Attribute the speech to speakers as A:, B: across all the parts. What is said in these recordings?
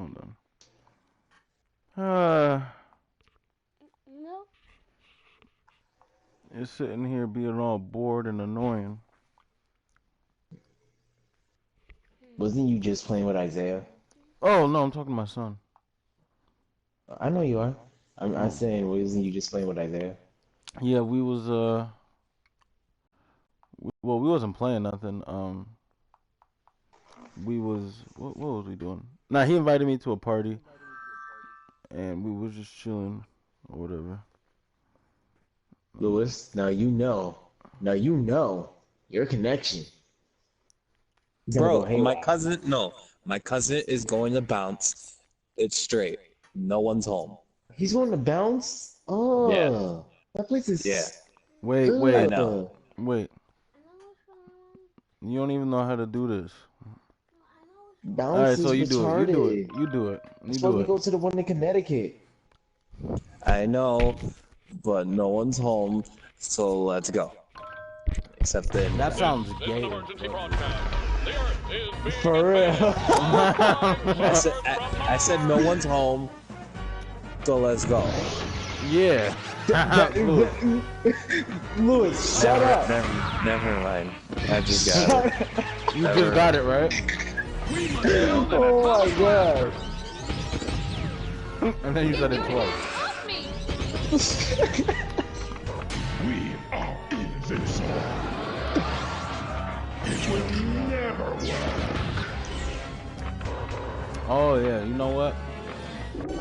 A: Hold on.
B: No.
A: It's sitting here being all bored and annoying.
C: Wasn't you just playing with Isaiah?
A: Oh no, I'm talking to my son.
C: I know you are. I'm
A: Oh.
C: saying, wasn't you just playing with Isaiah?
A: Yeah, we was well, we wasn't playing nothing. We was what was we doing? Nah, he invited me to a party, and we was just chilling or whatever.
C: Lewis, now you know. Now you know your connection. He's gonna go
D: Bro, my
C: haywire.
D: cousin, no. My cousin is going to bounce. It's straight. No one's home.
C: He's going to bounce?
D: Yeah.
C: Oh, that place is.
D: Yeah.
A: Wait,
D: I
A: wait,
D: know.
A: wait. You don't even know how to do this. All right,
C: Bounce
A: so
C: is
A: you do it. You do it.
C: retarded.
A: You do it. You
C: That's why
A: do
C: we
A: it.
C: go to the one in Connecticut.
D: I know, but no one's home, so let's go. Except then.
A: That sounds gay.
C: For real.
D: I said no one's home, so let's go.
A: Yeah.
C: Lewis, shut up.
D: Never mind. I just got it.
A: You just got it, right?
C: Oh my god.
A: And then you said it twice.
E: We are invincible. It will never work.
A: Oh yeah, you know what?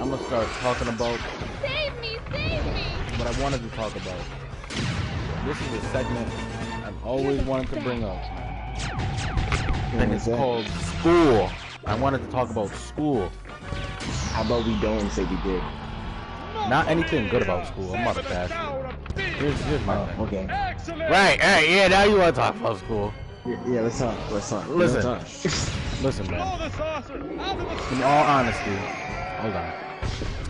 A: I'm gonna start talking about
B: Save me! Save me!
A: what I wanted to talk about. This is a segment I've always wanted to bring up. And it's called school. I wanted to talk about school.
C: How about we don't say we did?
A: Not anything good about school. I'm about to pass it. Here's my thing.
C: Okay.
A: Right, yeah, now you want to talk about school.
C: Yeah, let's talk.
A: Listen. Listen, man. In all honesty, hold on.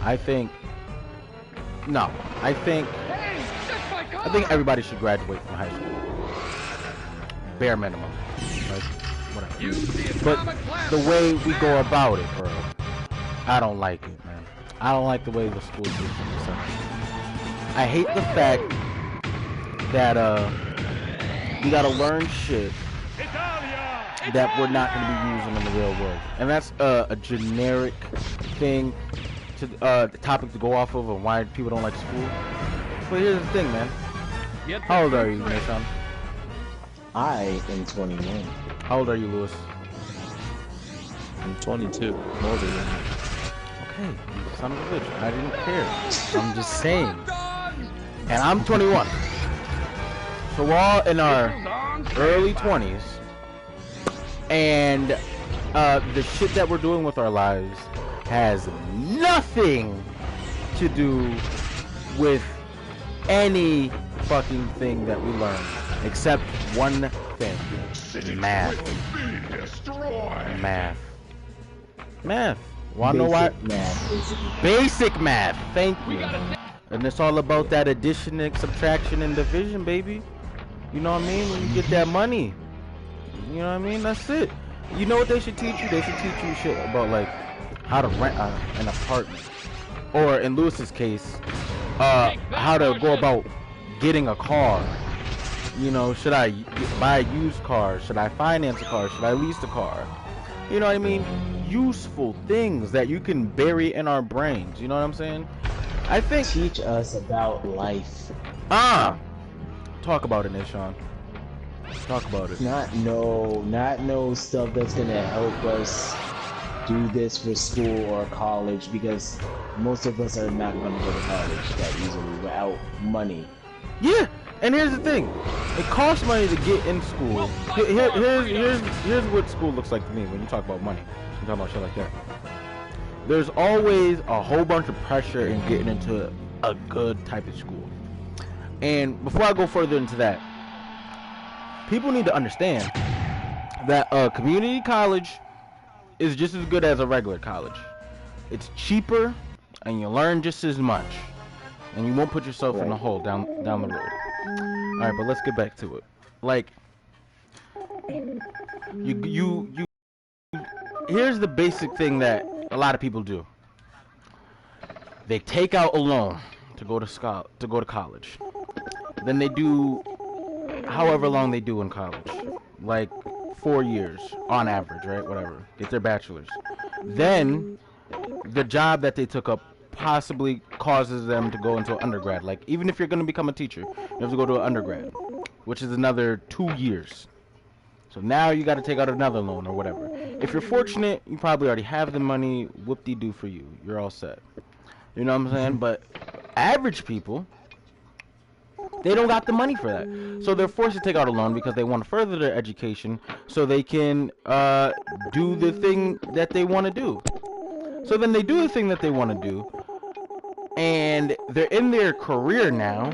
A: I think everybody should graduate from high school. Bare minimum. Like, whatever. But the way we go about it, bro, I don't like it, man. I don't like the way the school system is set up. I hate the fact that we gotta learn shit that we're not gonna be using in the real world, and that's a generic thing to the topic to go off of why people don't like school. But here's the thing, man. How old are you, Nayshawn?
C: I am 21.
A: How old are you, Lewis?
D: I'm 22. More than you.
A: Okay, you son of a bitch. I didn't care. I'm just saying. And I'm 21. So we're all in our early 20s. And the shit that we're doing with our lives has nothing to do with any fucking thing that we learn. Except one thing. Math. Math. Wanna know why? Basic math. Thank you. And it's all about that addition and subtraction and division, baby. You know what I mean? When you get that money. You know what I mean? That's it. You know what they should teach you? They should teach you shit about, like, how to rent an apartment. Or, in Lewis's case, how to go about getting a car. You know, should I buy a used car? Should I finance a car? Should I lease a car? You know what I mean? Useful things that you can bury in our brains. You know what I'm saying? I think...
C: Teach us about life.
A: Talk about it, Nayshawn. Talk about it.
C: Not no stuff that's gonna help us do this for school or college, because most of us are not gonna go to college that easily without money.
A: Yeah, and here's the thing. It costs money to get in school. Here's what school looks like to me when you talk about money. You talk about shit like that. There's always a whole bunch of pressure in getting into a good type of school. And before I go further into that, people need to understand that a community college is just as good as a regular college. It's cheaper, and you learn just as much, and you won't put yourself in a hole down the road. All right, but let's get back to it. Like, you here's the basic thing that a lot of people do. They take out a loan to go to college. Then they do however long they do in college, like 4 years on average, right? Whatever. Get their bachelor's. Then the job that they took up possibly causes them to go into an undergrad. Like, even if you're going to become a teacher, you have to go to an undergrad, which is another 2 years. So now you got to take out another loan or whatever. If you're fortunate, you probably already have the money. Whoop-de-doo for you. You're all set. You know what I'm saying? But average people, they don't got the money for that. So they're forced to take out a loan because they want to further their education so they can do the thing that they want to do. So then they do the thing that they want to do, and they're in their career now,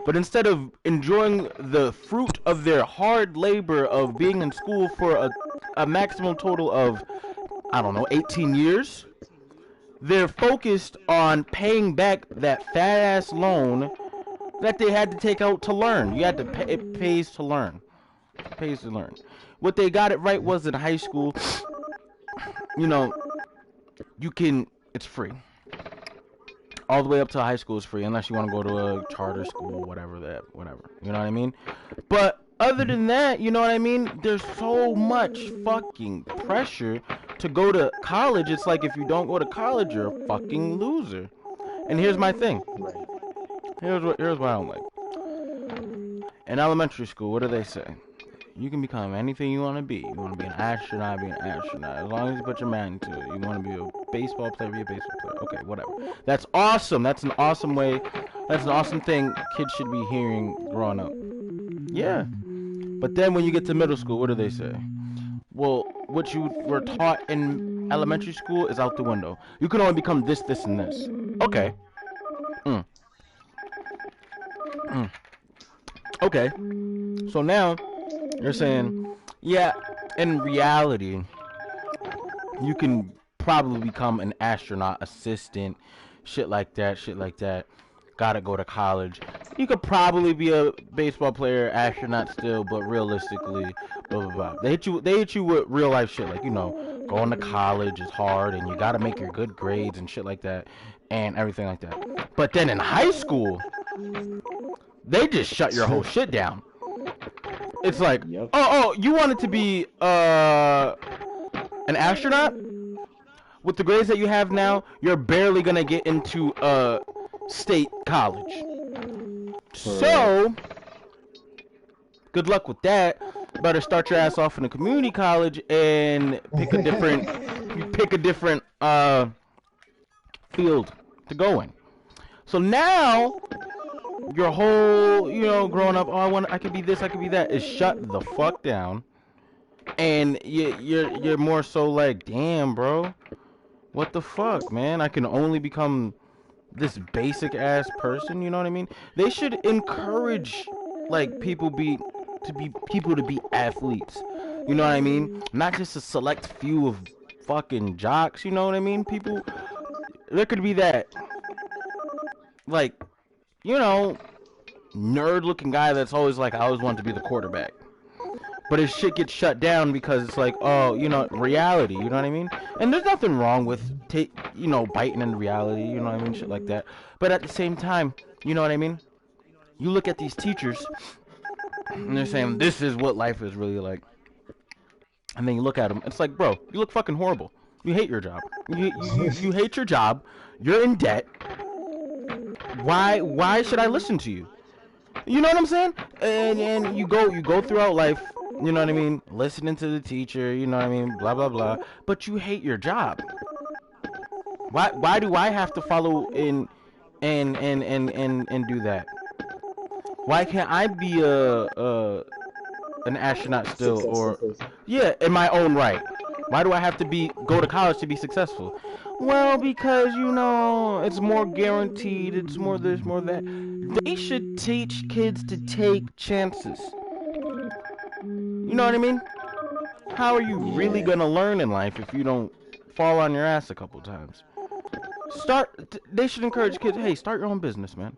A: but instead of enjoying the fruit of their hard labor of being in school for a maximum total of, I don't know, 18 years, they're focused on paying back that fat-ass loan that they had to take out to learn. You had to pay, it pays to learn. It pays to learn. What they got it right was in high school, you know, it's free. All the way up to high school is free, unless you want to go to a charter school, whatever. You know what I mean? But other than that, you know what I mean? There's so much fucking pressure to go to college. It's like if you don't go to college, you're a fucking loser. And here's my thing. Here's what I don't like. In elementary school, what do they say? You can become anything you want to be. You want to be an astronaut, be an astronaut. As long as you put your mind to it. You want to be a baseball player, be a baseball player. Okay, whatever. That's awesome. That's an awesome way. That's an awesome thing kids should be hearing growing up. Yeah. But then when you get to middle school, what do they say? Well, what you were taught in elementary school is out the window. You can only become this, this, and this. Okay. Okay. So now you're saying, yeah, in reality, you can probably become an astronaut assistant, shit like that. Gotta go to college. You could probably be a baseball player, astronaut still, but realistically, blah, blah, blah. They hit you with real life shit, like, you know, going to college is hard, and you gotta make your good grades and shit like that, and everything like that. But then in high school, they just shut your whole shit down. It's like, oh, you wanted to be an astronaut? With the grades that you have now, you're barely gonna get into a state college. So, good luck with that. Better start your ass off in a community college and pick a different field to go in. So now your whole, you know, growing up, I could be this, I could be that, is shut the fuck down. And you're more so like, damn, bro, what the fuck, man? I can only become this basic ass person, you know what I mean? They should encourage like people to be athletes. You know what I mean? Not just a select few of fucking jocks, you know what I mean? People, there could be that, like, you know, nerd looking guy that's always like, I always wanted to be the quarterback. But his shit gets shut down because it's like, oh, you know, reality, you know what I mean? And there's nothing wrong with, you know, biting into reality, you know what I mean? Shit like that. But at the same time, you know what I mean? You look at these teachers, and they're saying, this is what life is really like. And then you look at them, it's like, bro, you look fucking horrible. You hate your job. You hate your job. You're in debt. Why should I listen to you? You know what I'm saying? And you go throughout life, you know what I mean, listening to the teacher, you know what I mean, blah blah blah, but you hate your job. Why do I have to follow in and do that? Why can't I be an astronaut still, or yeah, in my own right? Why do I have to go to college to be successful? Well, because, you know, it's more guaranteed, it's more this, more that. They should teach kids to take chances. You know what I mean? How are you really gonna learn in life if you don't fall on your ass a couple times? They should encourage kids, hey, start your own business, man.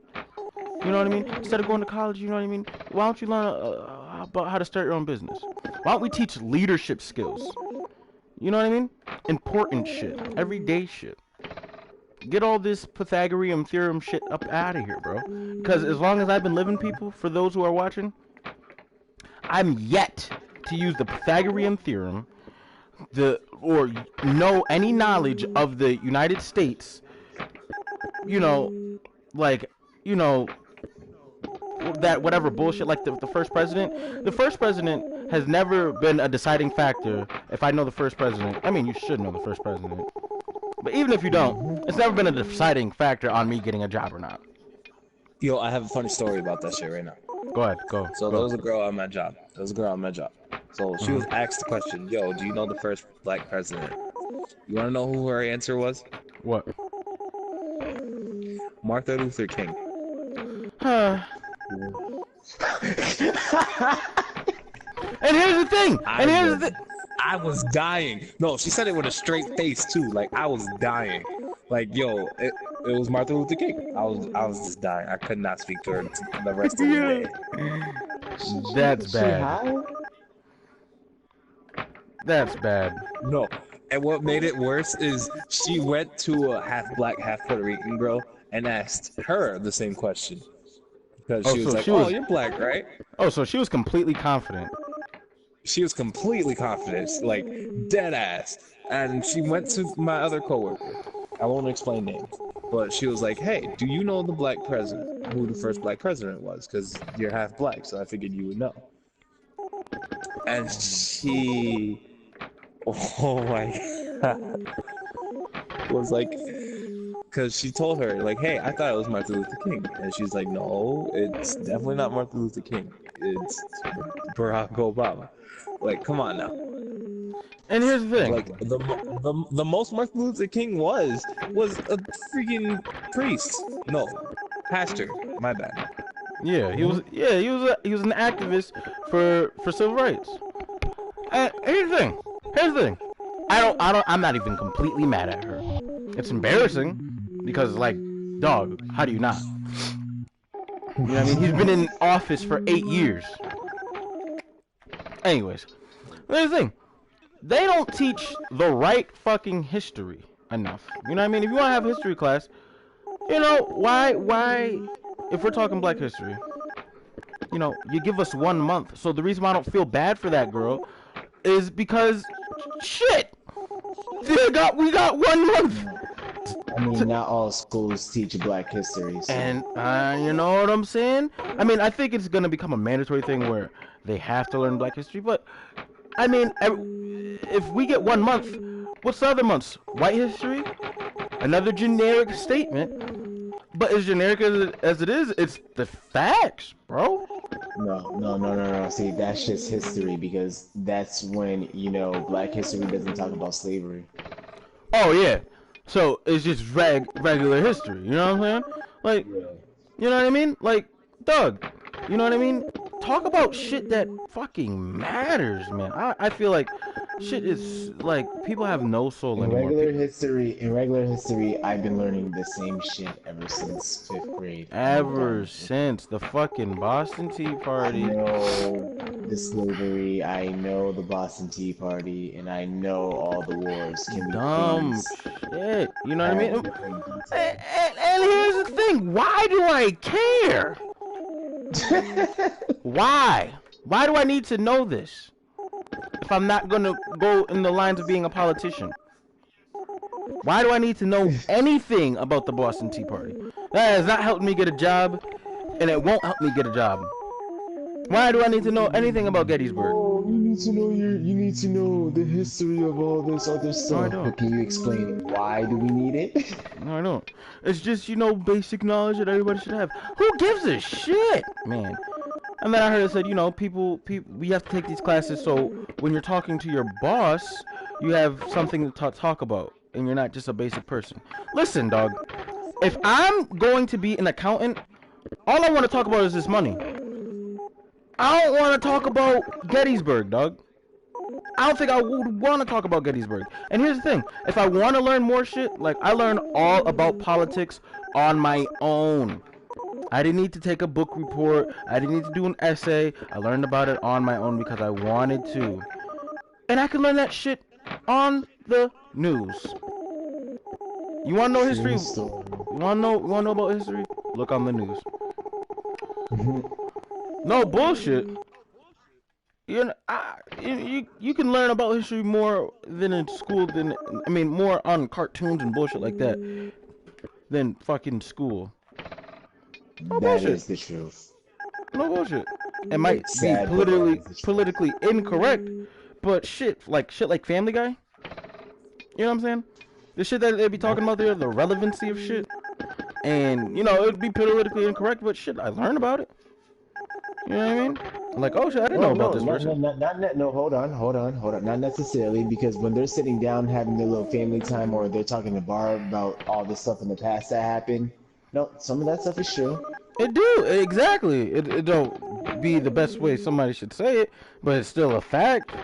A: You know what I mean? Instead of going to college, you know what I mean? Why don't you learn about how to start your own business? Why don't we teach leadership skills? You know what I mean? Important shit. Everyday shit. Get all this Pythagorean theorem shit up out of here, bro. Because as long as I've been living, people, for those who are watching, I'm yet to use the Pythagorean theorem, or know any knowledge of the United States. You know, like, you know, that whatever bullshit, like the first president. The first president has never been a deciding factor. If I know the first president, I mean, you should know the first president. But even if you don't, it's never been a deciding factor on me getting a job or not.
D: Yo, I have a funny story about that shit right now.
A: Go ahead, go.
D: So there was a girl on my job. So she was asked the question, yo, do you know the first black president? You want to know who her answer was?
A: What?
D: Martin Luther King.
A: Huh. And here's the thing.
D: I was dying. No, she said it with a straight face too. Like I was dying. Like yo, it was Martin Luther King. I was just dying. I could not speak to her the rest of the day.
A: That's bad. That's bad.
D: No, and what made it worse is she went to a half black, half Puerto Rican girl and asked her the same question because she was like, "Oh, you're black, right?"
A: Oh, so she was completely confident.
D: She was completely confident, like dead ass. And she went to my other coworker. I won't explain names, but she was like, "Hey, do you know the black president? Who the first black president was? Because you're half black, so I figured you would know." And she, oh my god, was like, because she told her like, "Hey, I thought it was Martin Luther King," and she's like, "No, it's definitely not Martin Luther King. It's Barack Obama." Like, come on now.
A: And here's the thing.
D: Like the most Martin Luther King was a freaking priest. No, pastor. My bad.
A: Yeah, he was an activist for civil rights. And here's the thing. I'm not even completely mad at her. It's embarrassing because, like, dog, how do you not? You know what I mean? He's been in office for 8 years. Anyways, here's the thing. They don't teach the right fucking history enough. You know what I mean? If you want to have history class, you know, why, if we're talking black history, you know, you give us 1 month. So the reason why I don't feel bad for that girl is because, shit, we got 1 month.
C: I mean, not all schools teach black history. So.
A: And, you know what I'm saying? I mean, I think it's going to become a mandatory thing where they have to learn black history. But, I mean, if we get 1 month, what's the other months? White history? Another generic statement. But as generic as it is, it's the facts, bro.
C: No. See, that's just history because that's when, you know, black history doesn't talk about slavery.
A: Oh, yeah. So, it's just regular history, you know what I'm saying? Like, you know what I mean? Like, Doug, you know what I mean? Talk about shit that fucking matters, man. I feel like shit is, like, people have no soul anymore.
C: In regular history, I've been learning the same shit ever since 5th grade.
A: Ever since the fucking Boston Tea Party.
C: I know the slavery, I know the Boston Tea Party, and I know all the wars can be
A: dumb shit. You know what I mean? And here's the thing. Why do I care? Why? Why do I need to know this? If I'm not gonna go in the lines of being a politician. Why do I need to know anything about the Boston Tea Party? That has not helped me get a job, and it won't help me get a job. Why do I need to know anything about Gettysburg?
C: Oh, you need to know the history of all this other stuff.
A: No, I don't.
C: But can you explain why do we need it?
A: No, I don't. It's just, you know, basic knowledge that everybody should have. Who gives a shit, man? And then I heard it said, you know, people, we have to take these classes so when you're talking to your boss, you have something to talk about, and you're not just a basic person. Listen, dog. If I'm going to be an accountant, all I want to talk about is this money. I don't want to talk about Gettysburg, dog. I don't think I would want to talk about Gettysburg. And here's the thing. If I want to learn more shit, like, I learned all about politics on my own. I didn't need to take a book report. I didn't need to do an essay. I learned about it on my own because I wanted to. And I can learn that shit on the news. You wanna know history? You wanna know about history? Look on the news. No bullshit. You can learn about history more than in school more on cartoons and bullshit like that than fucking school. No
C: That
A: bullshit.
C: is the truth.
A: No bullshit. It might be politically incorrect, but shit like Family Guy. You know what I'm saying? The shit that they be talking about there, the relevancy of shit, and it would be politically incorrect, but shit, I learned about it. You know what I mean? Like, oh shit, I didn't know about this person.
C: No, hold on. Not necessarily, because when they're sitting down having their little family time, or they're talking to Barb about all the stuff in the past that happened. No, some of that stuff is true.
A: It do, exactly. It don't be the best way somebody should say it, but it's still a fact.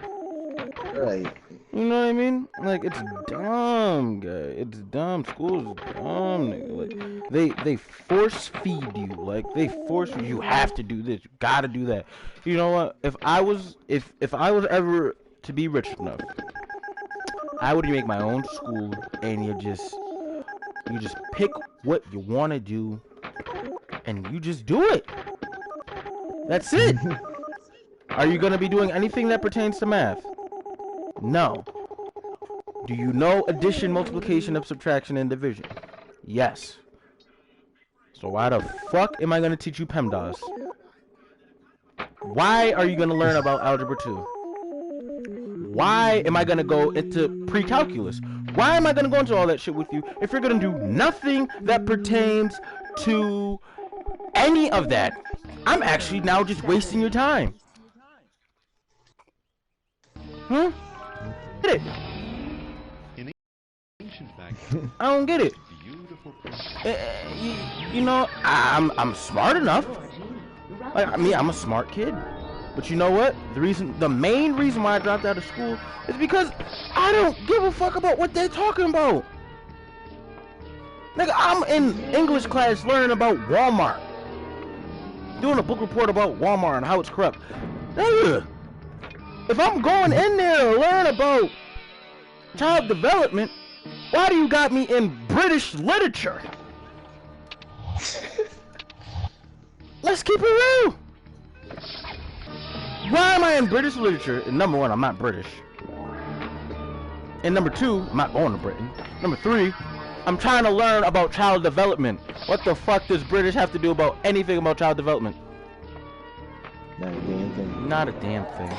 C: Right.
A: You know what I mean? Like, it's dumb, guy. It's dumb. School is dumb, nigga. Like, they force feed you. Like, they force you have to do this. You gotta do that. You know what? If I was ever to be rich enough, I would make my own school, and you just pick what you want to do, and you just do it. That's it. Are you gonna be doing anything that pertains to math? No. Do you know addition, multiplication, and subtraction, and division? Yes. So why the fuck am I going to teach you PEMDAS? Why are you going to learn about Algebra 2? Why am I going to go into pre-calculus? Why am I going to go into all that shit with you if you're going to do nothing that pertains to any of that? I'm actually now just wasting your time. Huh? Get it? I don't get it. I'm smart enough. Like, I'm a smart kid. But you know what? The main reason why I dropped out of school is because I don't give a fuck about what they're talking about. Nigga, I'm in English class learning about Walmart. Doing a book report about Walmart and how it's corrupt. Nigga, if I'm going in there to learn about child development, why do you got me in British literature? Let's keep it real. Why am I in British literature? And number one, I'm not British. And number two, I'm not going to Britain. Number three, I'm trying to learn about child development. What the fuck does British have to do about anything about child development?
C: Not a damn thing.
A: Not a damn thing.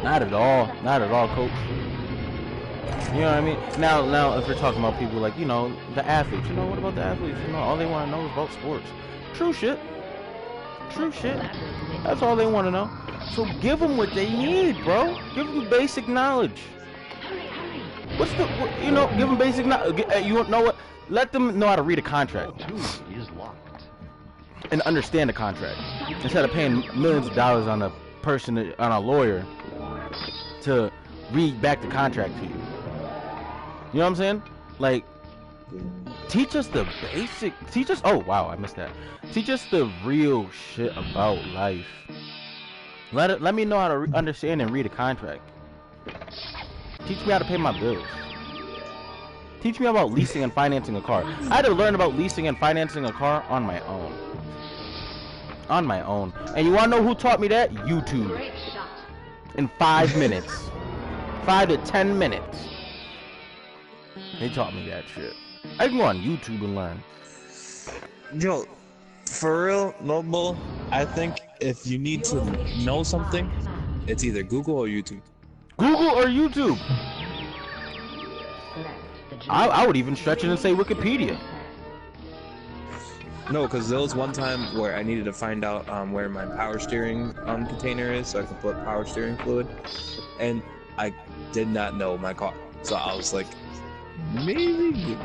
A: Not at all. Not at all, coach. You know what I mean? Now, if we're talking about people like, the athletes, what about the athletes? All they want to know is about sports. True shit. True shit. That's all they want to know. So give them what they need, bro. Give them basic knowledge. Give them basic knowledge. You know what? Let them know how to read a contract. And understand the contract. Instead of paying millions of dollars on a lawyer to read back the contract to you. You know what I'm saying? Like, teach us the basic. Oh wow, I missed that. Teach us the real shit about life. Let me know how to understand and read a contract. Teach me how to pay my bills. Teach me about leasing and financing a car. I had to learn about leasing and financing a car on my own. On my own. And you wanna know who taught me that? YouTube. In 5 minutes. 5 to 10 minutes. They taught me that shit. I can go on YouTube and learn.
D: Yo, for real, Noble, I think if you need to know something, it's either Google or YouTube.
A: Google or YouTube? I would even stretch it and say Wikipedia.
D: No, because there was one time where I needed to find out where my power steering container is so I could put power steering fluid, and I did not know my car. So I was like, maybe Google.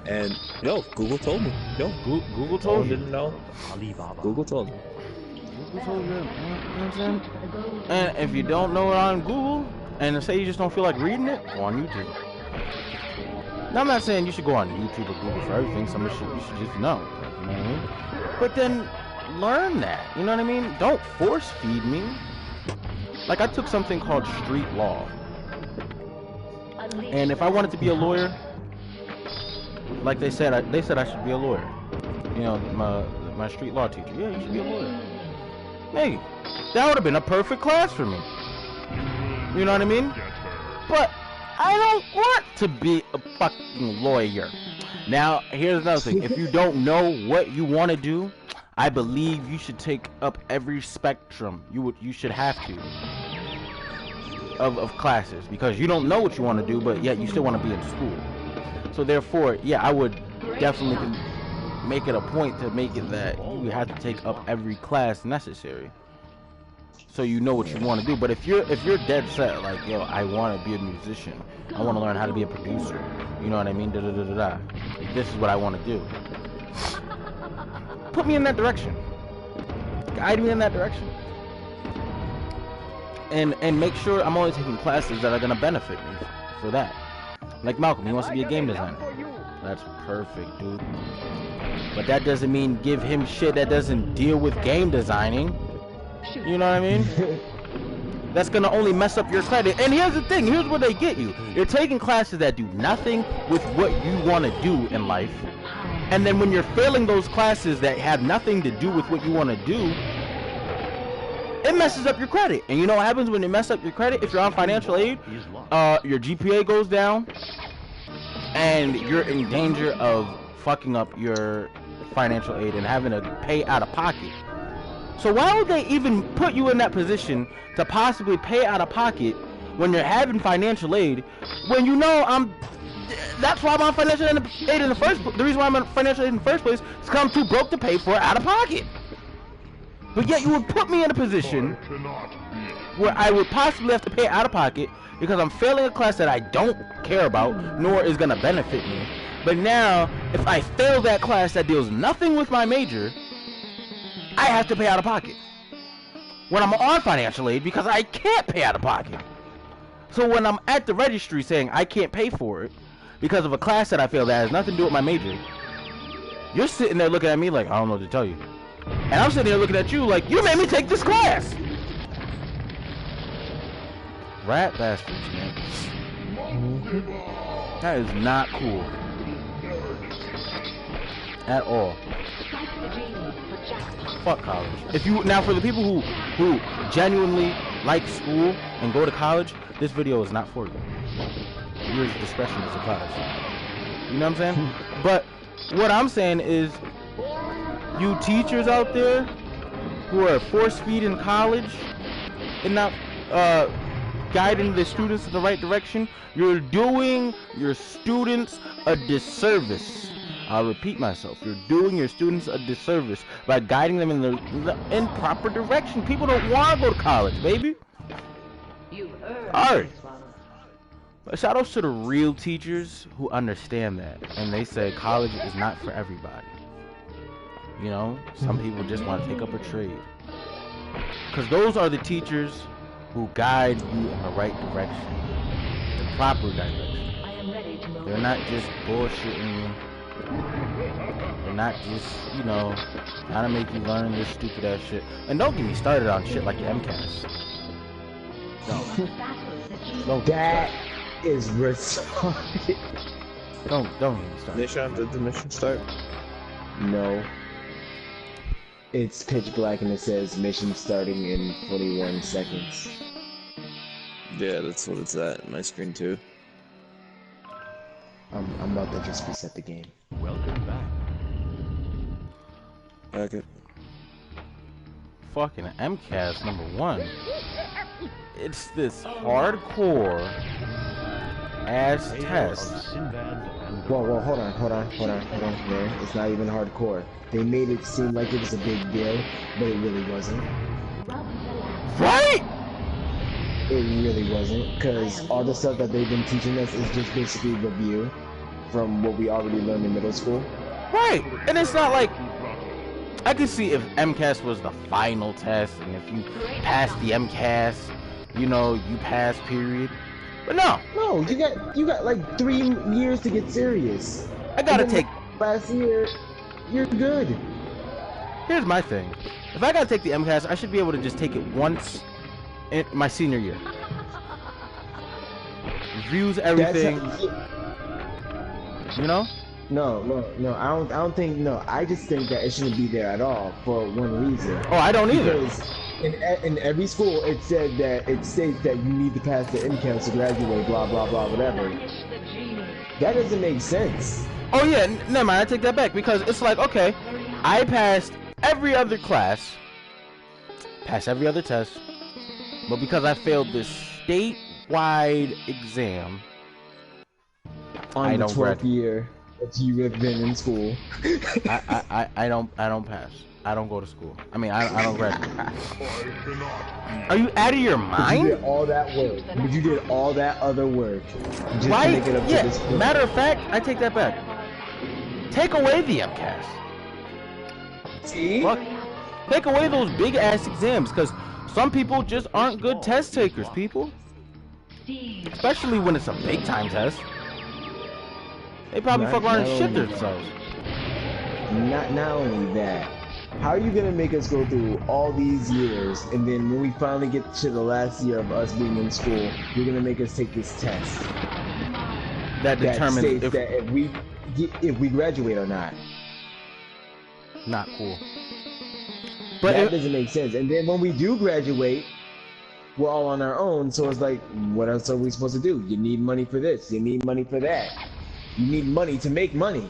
D: And Google told me.
A: Google told you?
D: Didn't know. Google told me.
A: Google told you. You know what I'm saying? And if you don't know it on Google, and say you just don't feel like reading it, go on YouTube. Now I'm not saying you should go on YouTube or Google for everything. Some of you should just know. You know what I mean? But then learn that. You know what I mean? Don't force feed me. Like I took something called street law, and if I wanted to be a lawyer, like they said I should be a lawyer. You know, my street law teacher. Yeah, you should be a lawyer. Hey, that would have been a perfect class for me. You know what I mean? But I don't want to be a fucking lawyer. Now, here's another thing. If you don't know what you want to do, I believe you should take up every spectrum. You should have to of classes, because you don't know what you want to do, but yet you still want to be in school. So therefore, yeah, I would definitely make it a point to make it that you have to take up every class necessary, so you know what you want to do. But if you're dead set, like, yo, I want to be a musician, I want to learn how to be a producer, you know what I mean, this is what I want to do, put me in that direction, guide me in that direction, and make sure I'm only taking classes that are going to benefit me for that. Like Malcolm, he wants to be a game designer. That's perfect, dude. But that doesn't mean give him shit that doesn't deal with game designing. You know what I mean? That's gonna only mess up your credit. And here's the thing, here's where they get you. You're taking classes that do nothing with what you want to do in life. And then when you're failing those classes that have nothing to do with what you want to do, it messes up your credit. And you know what happens when it messes up your credit? If you're on financial aid, your GPA goes down, and you're in danger of fucking up your financial aid and having to pay out of pocket. So why would they even put you in that position to possibly pay out of pocket when you're having financial aid, when you know that's why I'm on financial aid in the first place. The reason why I'm on financial aid in the first place is because I'm too broke to pay for it out of pocket. But yet you would put me in a position where I would possibly have to pay out of pocket because I'm failing a class that I don't care about, nor is gonna benefit me. But now, if I fail that class that deals nothing with my major, I have to pay out of pocket when I'm on financial aid because I can't pay out of pocket. So when I'm at the registry saying I can't pay for it because of a class that I failed that has nothing to do with my major, you're sitting there looking at me like, I don't know what to tell you. And I'm sitting there looking at you like, you made me take this class. Rat bastards, man. That is not cool at all. Fuck college. If you now, for the people who genuinely like school and go to college, this video is not for you. Your discretion is advised. You know what I'm saying? But what I'm saying is, you teachers out there who are force-feeding college and not guiding the students in the right direction, you're doing your students a disservice. I'll repeat myself. You're doing your students a disservice by guiding them in the proper direction. People don't want to go to college, baby. Alright. Shout outs to the real teachers who understand that, and they say college is not for everybody. You know, some people just want to take up a trade. Because those are the teachers who guide you in the right direction, the proper direction. They're not just bullshitting you. They're not just, you know, trying to make you learn this stupid ass shit. And don't get me started on shit like your MCAS. Don't.
C: That is retarded.
A: Don't get me started.
D: Nayshawn, did the mission start?
C: No. It's pitch black and it says mission starting in 41 seconds.
D: Yeah, that's what it's at on my screen too.
C: I'm about to just reset the game.
E: Welcome back.
D: Okay.
A: Fucking MCAS #1. It's this hardcore ass test.
C: Whoa, hold on. Man, it's not even hardcore. They made it seem like it was a big deal, but it really wasn't.
A: Right?
C: It really wasn't, because all the stuff that they've been teaching us is just basically review from what we already learned in middle school.
A: Right, and it's not like, I could see if MCAS was the final test, and if you passed the MCAS, you know, you pass, period. But no,
C: you got like 3 years to get serious.
A: I gotta take.
C: Last year, you're good.
A: Here's my thing: if I gotta take the MCAS, I should be able to just take it once in my senior year. Reviews everything. You know?
C: No. I don't think. No, I just think that it shouldn't be there at all for one reason.
A: Oh, I don't either.
C: Because in every school, it states that you need to pass the MCAS to graduate. Blah blah blah, whatever. That doesn't make sense.
A: Oh yeah, never mind. I take that back because it's like, okay, I passed every other class, passed every other test, but because I failed this statewide exam,
C: on the 12th year that you have been in school,
A: I don't pass. I don't go to school. I mean, I don't graduate. Are you out of your mind?
C: You did all that work, but you did all that other work just
A: Why?
C: to make it up to this point.
A: Matter of fact, I take that back. Take away the MCAS.
C: See?
A: Fuck. Take away those big ass exams, because some people just aren't good test takers, people. Especially when it's a big time test. They probably fuck around and shit themselves.
C: Not only that, how are you gonna make us go through all these years, and then when we finally get to the last year of us being in school, you're gonna make us take this test
A: That determines
C: states that if we graduate or not.
A: Not cool. But
C: that doesn't make sense. And then when we do graduate, we're all on our own. So it's like, what else are we supposed to do? You need money for this. You need money for that. You need money to make money.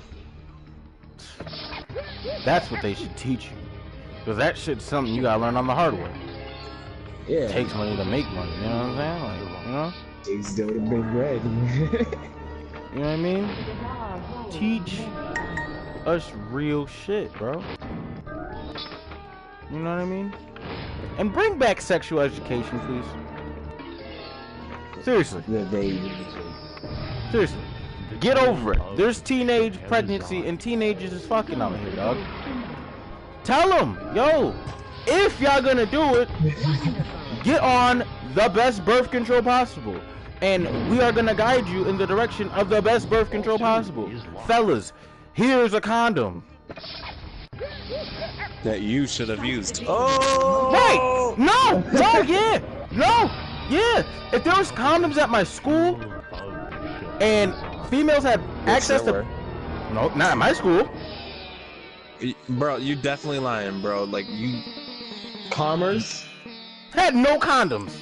A: That's what they should teach you. Because that shit's something you gotta learn on the hard way.
C: Yeah.
A: It takes money to make money, you know what I'm saying? Like, you know?
C: Takes dough to make bread.
A: You know what I mean? Teach us real shit, bro. You know what I mean? And bring back sexual education, please. Seriously. Seriously. Get over it. There's teenage pregnancy and teenagers is fucking out here, dog. Tell them, yo, if y'all gonna do it, get on the best birth control possible. And we are gonna guide you in the direction of the best birth control possible. Fellas, here's a condom.
D: That you should have used.
A: Oh! Right! Yeah! If there was condoms at my school, and females had access to... No, not at my school.
D: Bro, you definitely lying, bro. Like, you...
C: Commerce?
A: Had no condoms.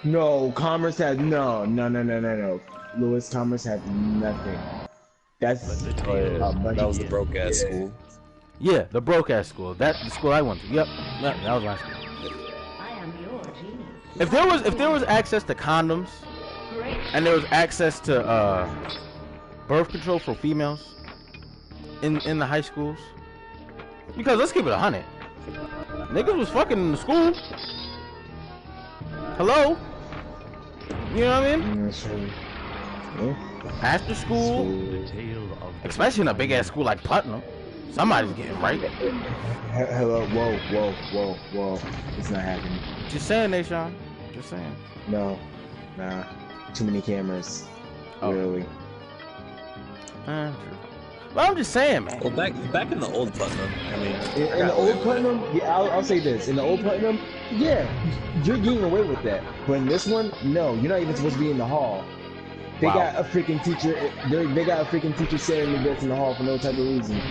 C: No, Commerce had no. Lewis, Commerce had nothing. That's
D: that was the broke ass school.
A: Yeah, the broke ass school. That's the school I went to. Yep, that was my school. If there was access to condoms, and there was access to birth control for females in the high schools, because let's keep it 100. Niggas was fucking in the school. Hello? You know what I mean?
C: Yeah.
A: After school, especially in a big ass school like Putnam, somebody's getting right.
C: Hello, whoa. It's not happening.
A: Just saying, Nayshawn. Just saying.
C: No, nah. Too many cameras.
A: Oh.
C: Really.
A: True. Well, I'm just saying, man.
D: Well, back in the old Putnam, I mean...
C: In the old Putnam, yeah, I'll say this. In the old Putnam, yeah, you're getting away with that. But in this one, no, you're not even supposed to be in the hall. They got a freaking teacher. They got a freaking teacher saying the best in the hall for no type of reason.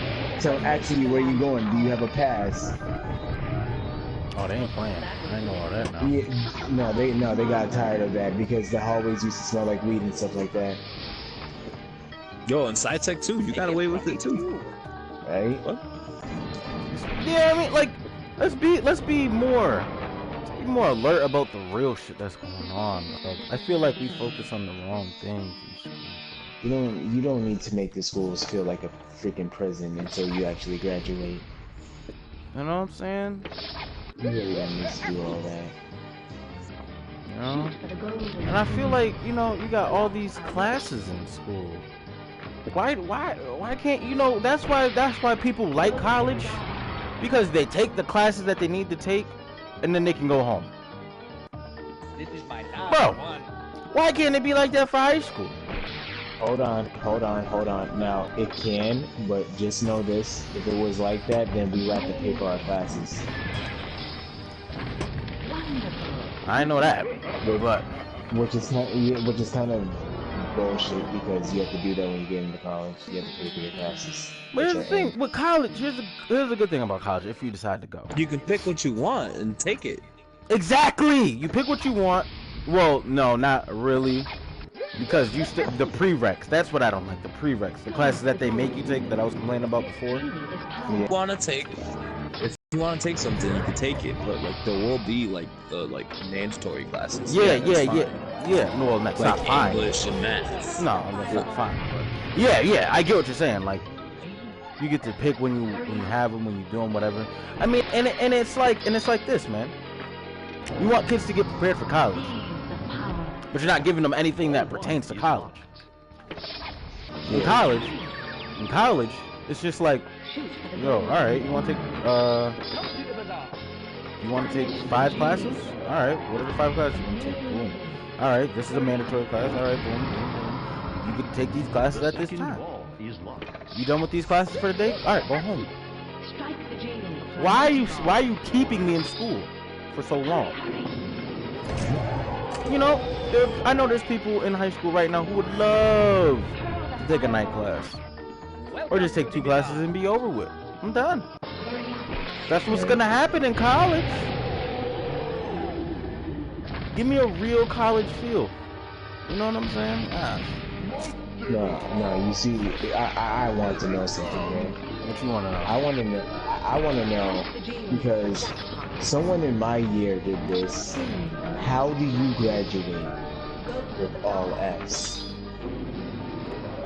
C: So actually, where you going? Do you have a pass?
A: Oh, they ain't playing. I know all that now.
C: Yeah, they got tired of that because the hallways used to smell like weed and stuff like that.
D: Yo, and SciTech too. You got away with it too,
C: right?
D: What?
A: Yeah, I mean, like, let's be more alert about the real shit that's going on. Like, I feel like we focus on the wrong things in school.
C: You don't need to make the schools feel like a freaking prison until you actually graduate.
A: You know what I'm saying?
C: You really don't need to do all that.
A: You know? And I feel like, you know, you got all these classes in school. Why can't, you know, that's why people like college, because they take the classes that they need to take and then they can go home. Bro, why can't it be like that for high school?
C: Hold on. Now, it can, but just know this. If it was like that, then we would have to pay for our classes.
A: I know that, but
C: which is kind of bullshit because you have to do that when you get into college. You have to pay for your classes.
A: But here's the thing with college. Here's a good thing about college. If you decide to go,
D: You can pick what you want and take it.
A: exactly. You pick what you want. Well, no, not really, because the prereqs. That's what I don't like. The prereqs, the classes that they make you take that I was complaining about before.
D: You wanna take? If you want to take something, you can take it, but like there will be like the mandatory classes.
A: Yeah. No, that's
D: like
A: not fine.
D: English and math.
A: No, that's not fine. But yeah, I get what you're saying. Like, you get to pick when you have them, when you do them, whatever. I mean, and it's like this, man. You want kids to get prepared for college, but you're not giving them anything that pertains to college. In college, it's just like, yo, all right, you want to take 5 classes? All right, what are the 5 classes you want to take? Boom. All right, this is a mandatory class. All right, boom, boom, boom. You can take these classes at this time. You done with these classes for the day? All right, go home. Why are you keeping me in school for so long? You know, I know there's people in high school right now who would love to take a night class, or just take 2 classes and be over with. I'm done. That's what's gonna happen in college. Give me a real college feel. You know what I'm saying?
C: No. You see, I want to know something, man.
A: What you want to know?
C: I want to know because someone in my year did this. How do you graduate with all Fs?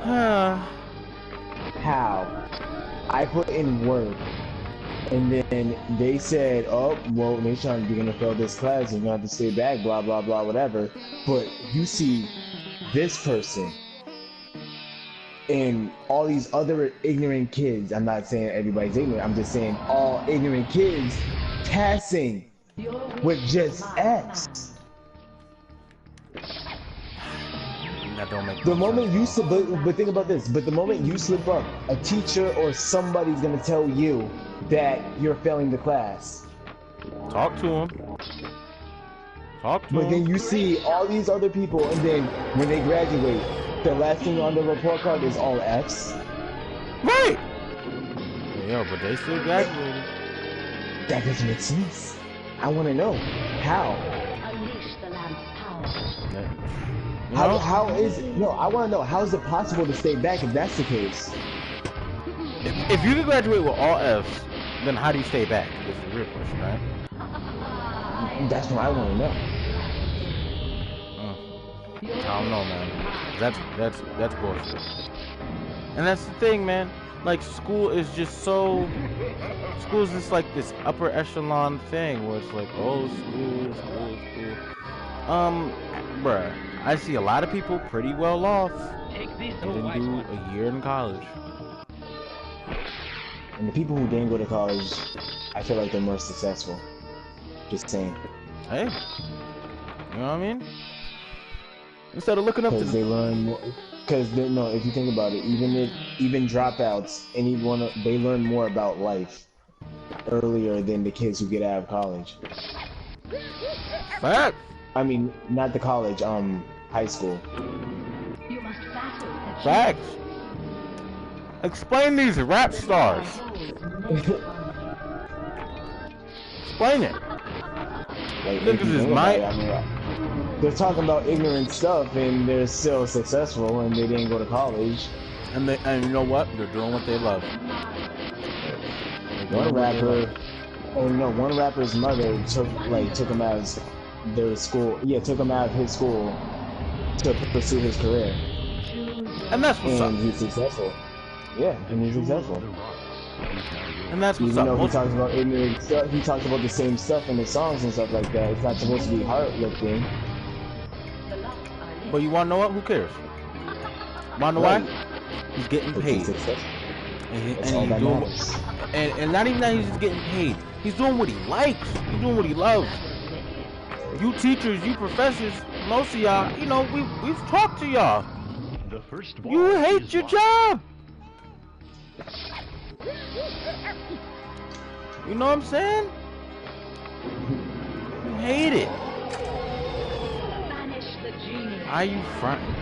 C: How? I put in work, and then they said, oh, well, Nayshawn, you're gonna fail this class, you're gonna have to stay back, blah, blah, blah, whatever. But you see this person and all these other ignorant kids, I'm not saying everybody's ignorant, I'm just saying all ignorant kids passing with just X.
A: That don't make
C: The moment you slip, but think about this, but the moment you slip up, a teacher or somebody's gonna tell you that you're failing the class.
A: Talk to him.
C: But then you see all these other people, and then when they graduate, the last thing on the report card is all Fs.
A: Right. Yeah, but they still graduated.
C: That doesn't make sense. I want to know how.
B: Unleash the lamp's power.
C: How is it? No, I want to know how is it possible to stay back if that's the case?
A: If you can graduate with all Fs, then how do you stay back? This is the real question, right?
C: That's what I want to know.
A: I don't know, man. That's bullshit. And that's the thing, man. Like, school is just like this upper echelon thing where it's like, oh, school. Bruh, I see a lot of people pretty well off and didn't do a year in college.
C: And the people who didn't go to college, I feel like they're more successful. Just saying.
A: Hey, you know what I mean? Instead of looking up to
C: because they learn more. Because no, if you think about it, even dropouts, they learn more about life earlier than the kids who get out of college.
A: Fact.
C: I mean, not the college, high school.
B: You must battle.
A: Facts. Explain these rap stars. Explain it.
C: Like,
A: Niggas is my.
C: I mean, they're talking about ignorant stuff and they're still successful and they didn't go to college.
A: And you know what? They're doing what they love.
C: One rapper's mother took him out of their school. Yeah, took him out of his school to pursue his career.
A: And that's what's up.
C: And he's successful. Yeah, and he's successful.
A: And that's what's
C: Even
A: up.
C: though he talks about ignorant stuff, he talks about the same stuff in his songs and stuff like that. It's not supposed to be heart-lifting.
A: But you wanna know what? Who cares? Wanna know why? He's getting paid. And not even that he's just getting paid. He's doing what he likes. He's doing what he loves. You teachers, you professors, most of y'all, you know, we've talked to y'all. You hate your job. You know what I'm saying? You hate it. Why you fronting?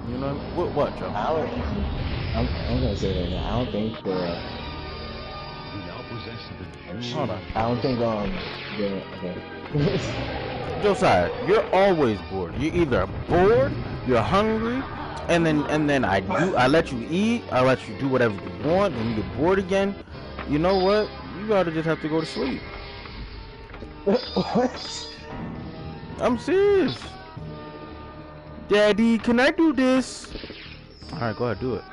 A: You know what, Joe?
C: I'm gonna say that now. I don't think
A: Hold on.
C: I don't think okay.
A: Josiah, you're always bored. You're either bored, you're hungry, and then I let you eat, I let you do whatever you want, and you get bored again. You know what? You gotta just have to go to sleep.
C: What?
A: I'm serious. Daddy, can I do this? Alright, go ahead, do it.